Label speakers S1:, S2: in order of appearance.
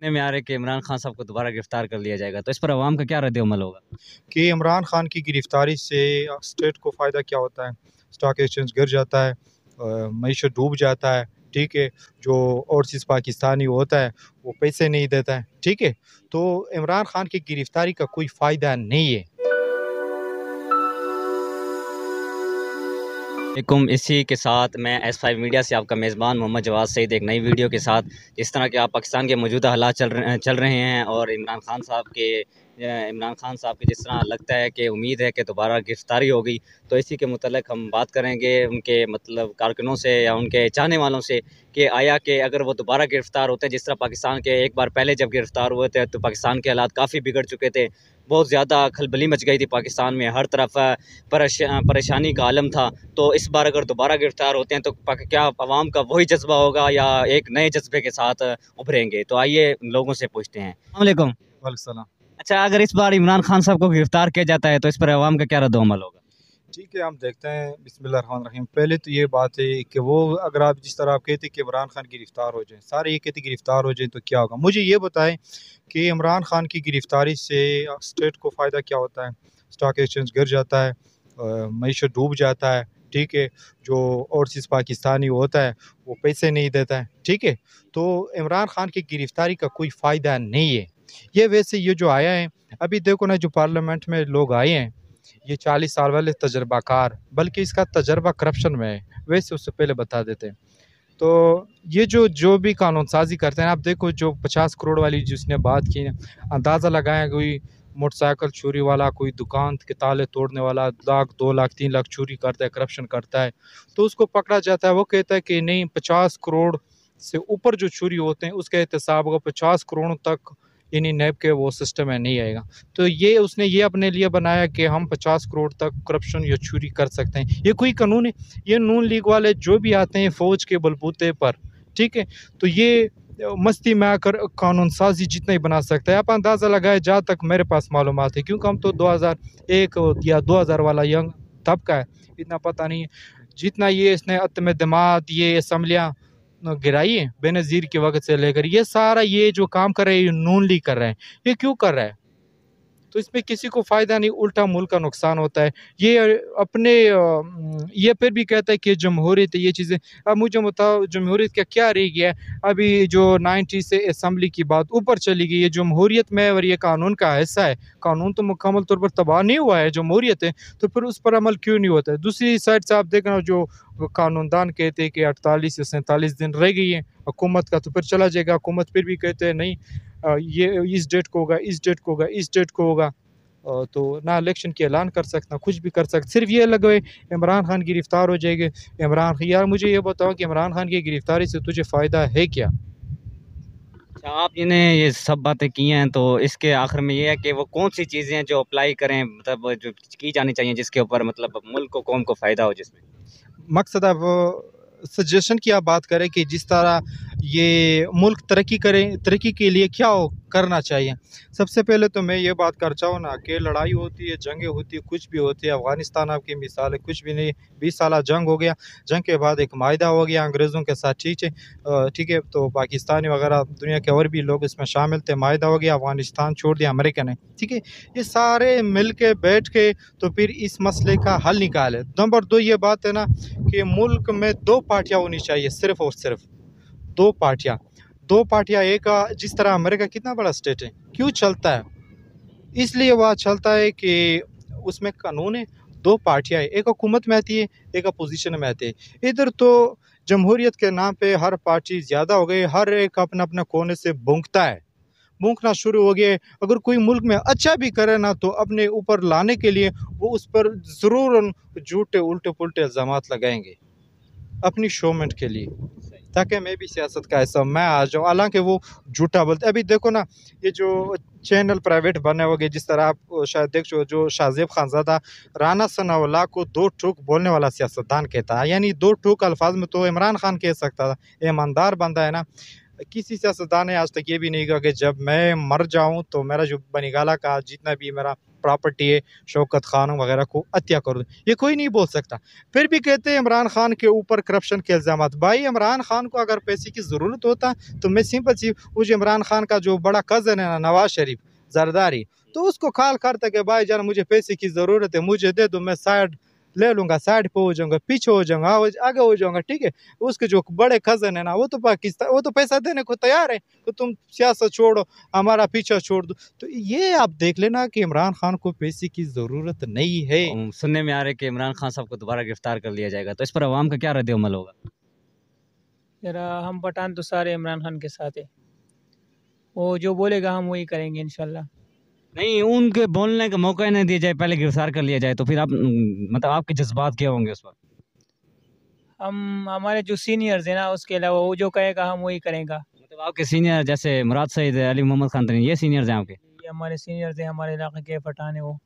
S1: सुनने में आ रहा है कि इमरान खान साहब को दोबारा गिरफ्तार कर लिया जाएगा, तो इस पर अवाम का क्या रद्द-ए-अमल होगा?
S2: कि इमरान खान की गिरफ्तारी से स्टेट को फ़ायदा क्या होता है? स्टॉक एक्सचेंज गिर जाता है, मईशत डूब जाता है, ठीक है? जो ओवरसीज़ पाकिस्तानी होता है, वो पैसे नहीं देता है, ठीक है? तो इमरान खान की गिरफ्तारी का कोई फ़ायदा नहीं है।
S1: वालेकुम, इसी के साथ मैं एस5 मीडिया से आपका मेज़बान मोहम्मद जवाद सईद एक नई वीडियो के साथ जिस तरह के आप पाकिस्तान के मौजूदा हालात चल रहे हैं और इमरान खान साहब की जिस तरह लगता है कि उम्मीद है कि दोबारा गिरफ्तारी होगी, तो इसी के मुतल्लिक़ हम बात करेंगे उनके मतलब कारकुनों से या उनके चाहने वालों से कि आया कि अगर वो दोबारा गिरफ्तार होते हैं, जिस तरह पाकिस्तान के एक बार पहले जब गिरफ्तार हुए थे तो पाकिस्तान के हालात काफ़ी बिगड़ चुके थे। बहुत ज़्यादा खलबली मच गई थी पाकिस्तान में, हर तरफ परेशानी का आलम था। तो इस बार अगर दोबारा गिरफ्तार होते हैं तो क्या अवाम का वही जज्बा होगा या एक नए जज्बे के साथ उभरेंगे? तो आइए लोगों से पूछते हैं। अस्सलाम वालेकुम।
S2: वालेकुम सलाम।
S1: अच्छा, अगर इस बार इमरान खान साहब को गिरफ्तार किया जाता है तो इस पर अवाम का क्या रद्द-ओ-अमल होगा?
S2: ठीक है, हम देखते हैं। बिस्मिल्लाहिर्रहमानिर्रहीम। पहले तो ये बात है कि वो अगर आप जिस तरह आप कहते हैं कि इमरान खान गिरफ्तार हो जाएँ, सारे ये कहते गिरफ्तार हो जाएँ तो क्या होगा? मुझे ये बताएँ कि इमरान खान की गिरफ्तारी से स्टेट को फ़ायदा क्या होता है? स्टॉक एक्सचेंज गिर जाता है, मईशत डूब जाता है, ठीक है? जो ओवरसीज़ पाकिस्तानी होता है, वो पैसे नहीं देता है, ठीक है? तो इमरान खान की गिरफ्तारी का कोई फ़ायदा नहीं है। ये वैसे ये जो आया है, अभी देखो ना जो पार्लियामेंट में लोग आए हैं, ये 40 साल वाले तजर्बाकार, बल्कि इसका तजर्बा करप्शन में है, वैसे उससे पहले बता देते हैं। तो ये जो जो भी कानून साज़ी करते हैं, आप देखो जो 50 करोड़ वाली जिसने बात की है, अंदाज़ा लगाया कोई मोटरसाइकिल चोरी वाला, कोई दुकान के ताले तोड़ने वाला, लाख, 2 लाख, 3 लाख चोरी करता है, करप्शन करता है, तो उसको पकड़ा जाता है। वो कहता है कि नहीं, 50 करोड़ से ऊपर जो चोरी होते हैं, उसका एहतसाब होगा 50 करोड़ तक, यानी नैब के वो सिस्टम में नहीं आएगा। तो ये उसने ये अपने लिए बनाया कि हम 50 करोड़ तक करप्शन या चोरी कर सकते हैं। ये कोई कानून है? ये नून लीग वाले जो भी आते हैं फ़ौज के बलबूते पर, ठीक है? तो ये मस्ती में आकर कानून साज़ी जितना ही बना सकता है। आप अंदाज़ा लगाएँ, जहाँ तक मेरे पास मालूमात है, क्योंकि हम तो 2001 या 2000 वाला यंग तबका है, इतना पता नहीं है। जितना ये इसने अत्म-ए-दमात, ये असम्बलियाँ गिराई है बेनज़ीर के वक़्त से लेकर, ये सारा ये जो काम कर रहे हैं, ये नून लीग कर रहे हैं। ये क्यों कर रहा है? तो इसमें किसी को फ़ायदा नहीं, उल्टा मुल्क का नुकसान होता है। ये अपने ये फिर भी कहता है कि जमहूरियत है, ये चीज़ें। अब मुझे बताओ जमहूरियत का क्या रह गया है? अभी जो 90 से असेंबली की बात ऊपर चली गई है, जमहूरियत में और ये कानून का हिस्सा है। कानून तो मुकम्मल तौर पर तबाह नहीं हुआ है, जमहूरियत है, तो फिर उस पर अमल क्यों नहीं होता है? दूसरी साइड से आप देखना, जो कानूनदान कहते हैं कि 48 से 47 दिन रह गई है हुकूमत का, तो फिर चला जाएगा। हुकूमत फिर भी कहते हैं नहीं, ये इस डेट को होगा, इस डेट को होगा, इस डेट को होगा। तो ना इलेक्शन की ऐलान कर सकते, ना कुछ भी कर सकते। सिर्फ़ ये लगे इमरान खान गिरफ़्तार हो जाएँगे। इमरान ख़ यार मुझे ये बताओ कि इमरान खान की गिरफ़्तारी से तुझे फ़ायदा है क्या?
S1: अच्छा, आपने ये सब बातें की हैं, तो इसके आखिर में ये है कि वो कौन-सी चीज़ें हैं जो अप्लाई करें, मतलब जो की जानी चाहिए जिसके ऊपर मतलब मुल्क को, कौम को फ़ायदा हो जिसमें?
S2: मकसद अब सजेशन की आप बात करें कि जिस तरह ये मुल्क तरक्की करे, तरक्की के लिए क्या करना चाहिए? सबसे पहले तो मैं ये बात कर चाहूँ ना कि लड़ाई होती है, जंगें होती है, कुछ भी होती है। अफ़गानिस्तान आपकी मिसाल है, कुछ भी नहीं, 20 साला जंग हो गया, जंग के बाद एक माहिदा हो गया अंग्रेज़ों के साथ, ठीक है? ठीक है, तो पाकिस्तानी वगैरह दुनिया के और भी लोग इसमें शामिल थे, माहिदा हो गया, अफ़गानिस्तान छोड़ दिया अमेरिका ने, ठीक है? ये सारे मिल के बैठ के तो फिर इस मसले का हल निकालें। नंबर 2 ये बात है ना कि मुल्क में 2 पार्टियाँ होनी चाहिए, सिर्फ़ और सिर्फ़ 2 पार्टियाँ। 2 पार्टियाँ, एक जिस तरह अमेरिका कितना बड़ा स्टेट है, क्यों चलता है? इसलिए वहाँ चलता है कि उसमें कानून है, 2 पार्टियाँ हैं, एक हुकूमत में आती है, एक अपोज़िशन में आती है। इधर तो जमहूरियत के नाम पे हर पार्टी ज़्यादा हो गई, हर एक अपना-अपना कोने से भौंकता है, भौंकना शुरू हो गया है। अगर कोई मुल्क में अच्छा भी करे ना, तो अपने ऊपर लाने के लिए वो उस पर ज़रूरन झूठे उल्टे-पुल्टे इल्ज़ामात लगाएँगे, अपनी शोमेंट के लिए, ताकि मैं भी सियासत का हिस्सा मैं आ जाऊँ। हालाँकि वो झूठा बोलते हैं। अभी देखो ना, ये जो चैनल प्राइवेट बने हो गए, जिस तरह आप शायद देख चो, जो शाहज़ेब खानज़ादा राना सनाउल्लाह को 2 टूक बोलने वाला सियासतदान कहता है। यानी 2 टूक अल्फ़ाज़ में तो इमरान खान कह सकता था। ईमानदार बंदा है ना। किसी सियासतदान ने आज तक ये भी नहीं कहा कि जब मैं मर जाऊँ तो मेरा जो बनीगाला का जितना भी मेरा प्रॉपर्टी है शौकत खान वगैरह को हत्या कर दूँ, ये कोई नहीं बोल सकता। फिर भी कहते हैं इमरान खान के ऊपर करप्शन के इल्ज़ाम। भाई इमरान खान को अगर पैसे की ज़रूरत होता तो मैं सिंपल सी वो जो इमरान खान का जो बड़ा कज़न है ना नवाज शरीफ जरदारी, तो उसको कॉल करता कि भाई जान मुझे पैसे की ज़रूरत है, मुझे दे दो, मैं साइड ले लूँगा, साइड पे हो जाऊँगा, पीछे हो जाऊँगा, आगे हो जाऊँगा, ठीक है। उसके जो बड़े कज़न है ना वो तो पाकिस्तान, वो तो पैसा देने को तैयार है कि तुम सियासत छोड़ो, हमारा पीछा छोड़ दो। तो ये आप देख लेना कि इमरान खान को पैसे की ज़रूरत नहीं है।
S1: सुनने में आ रहा है कि इमरान खान साहब को दोबारा गिरफ्तार कर लिया जाएगा, तो इस पर अवाम का क्या रद्द-ए-अमल होगा?
S3: जरा हम पठान तो सारे इमरान खान के साथ है, वो जो बोलेगा हम वही करेंगे इंशाल्लाह।
S1: नहीं, उनके बोलने का मौका ही नहीं दिया जाए, पहले गिरफ्तार कर लिया जाए, तो फिर आप मतलब आपके जज़्बात क्या होंगे उस वक़्त?
S3: हम हमारे जो सीनियर्स हैं ना उसके अलावा वो जो कहेगा हम वही करेंगे।
S1: मतलब आपके सीनियर जैसे मुराद सईद, अली मोहम्मद खान, ये सीनियर्स हैं आपके?
S3: ये हमारे सीनियर्स हैं, हमारे इलाके के पठान है वो।